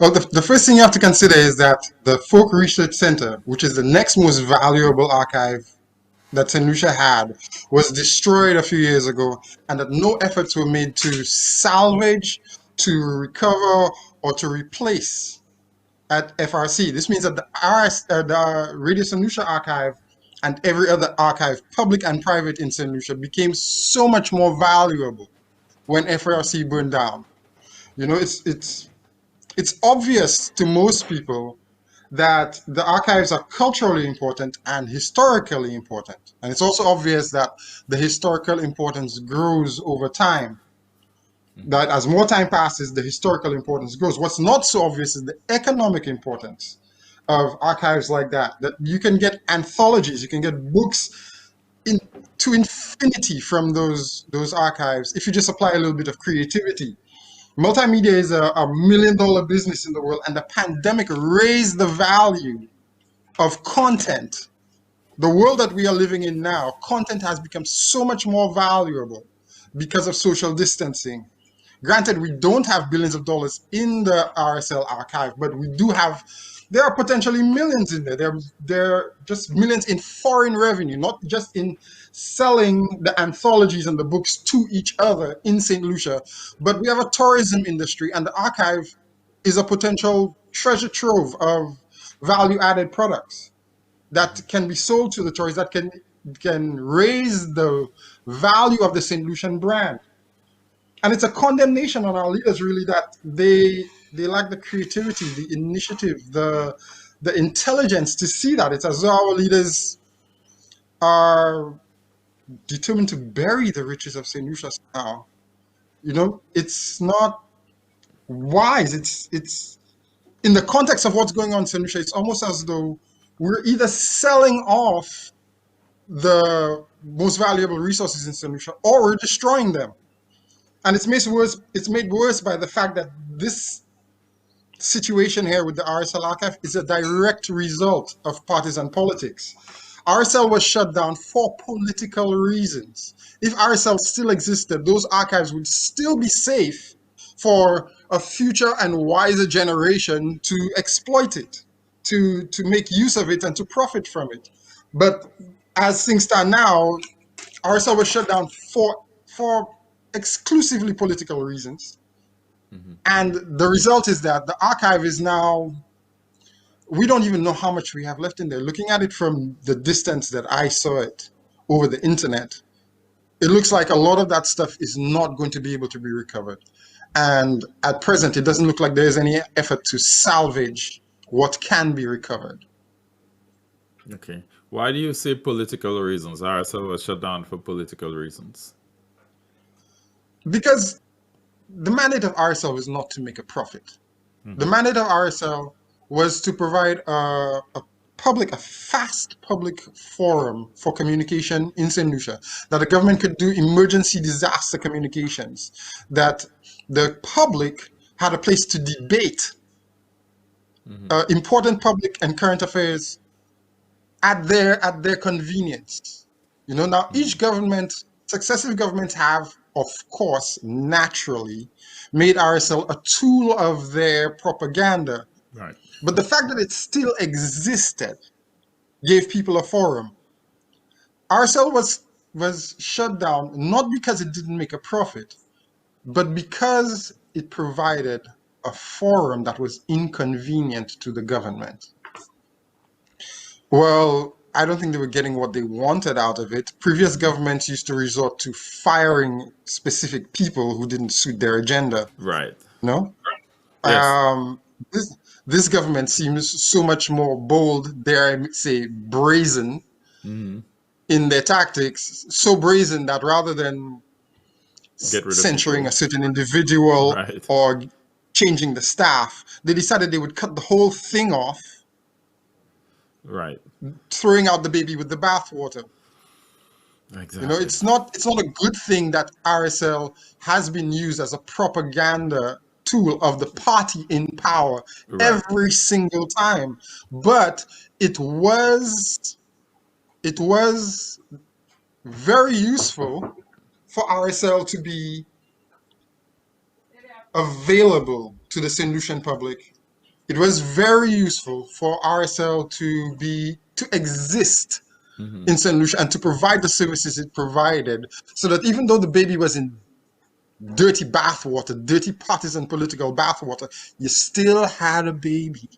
Well, the first thing you have to consider is that the Folk Research Center, which is the next most valuable archive that St. Lucia had, was destroyed a few years ago, and that no efforts were made to salvage, to recover, or to replace at FRC. This means that the Radio Saint Lucia archive and every other archive, public and private in St. Lucia, became so much more valuable when FRC burned down. You know, it's obvious to most people that the archives are culturally important and historically important. And it's also obvious that the historical importance grows over time. That as more time passes, the historical importance grows. What's not so obvious is the economic importance of archives like that. That you can get anthologies, you can get books to infinity from those archives if you just apply a little bit of creativity. Multimedia is a $1 million business in the world, and the pandemic raised the value of content. The world that we are living in now, content has become so much more valuable because of social distancing. Granted, we don't have billions of dollars in the RSL archive, but we do have, there are potentially millions in there. There are just millions in foreign revenue, not just in selling the anthologies and the books to each other in St. Lucia, but we have a tourism industry, and the archive is a potential treasure trove of value-added products that can be sold to the tourists, that can raise the value of the St. Lucian brand. And it's a condemnation on our leaders, really, that they lack the creativity, the initiative, the intelligence to see that. It's as though our leaders are determined to bury the riches of St. Lucia now. You know, it's not wise. It's in the context of what's going on in St. Lucia, it's almost as though we're either selling off the most valuable resources in St. Lucia or we're destroying them. And it's made worse by the fact that this situation here with the RSL archive is a direct result of partisan politics. RSL was shut down for political reasons. If RSL still existed, those archives would still be safe for a future and wiser generation to exploit it, to make use of it and to profit from it. But as things stand now, RSL was shut down for exclusively political reasons. And the result is that the archive is now, we don't even know how much we have left in there. Looking at it from the distance that I saw it over the internet, it looks like a lot of that stuff is not going to be able to be recovered. And at present, it doesn't look like there's any effort to salvage what can be recovered. Okay. Why do you say political reasons? RSL was shut down for political reasons. Because the mandate of RSL is not to make a profit. The mandate of RSL was to provide a fast public forum for communication in St. Lucia, that the government could do emergency disaster communications, that the public had a place to debate important public and current affairs at their convenience. You know, now each government, successive governments have, of course, naturally made RSL a tool of their propaganda. Right. But the fact that it still existed gave people a forum. RSL was shut down not because it didn't make a profit, but because it provided a forum that was inconvenient to the government. Well, I don't think they were getting what they wanted out of it. Previous governments used to resort to firing specific people who didn't suit their agenda. Right. No? Yes. This government seems so much more bold, dare I say, brazen in their tactics. So brazen that rather than censuring a certain individual or changing the staff, they decided they would cut the whole thing off. Right. Throwing out the baby with the bathwater. Exactly. You know, it's not a good thing that RSL has been used as a propaganda tool of the party in power every single time. But it was very useful for RSL to be available to the St. Lucian public it was very useful for RSL to exist in Saint Lucia and to provide the services it provided, so that even though the baby was in dirty bathwater, dirty partisan political bathwater, you still had a baby.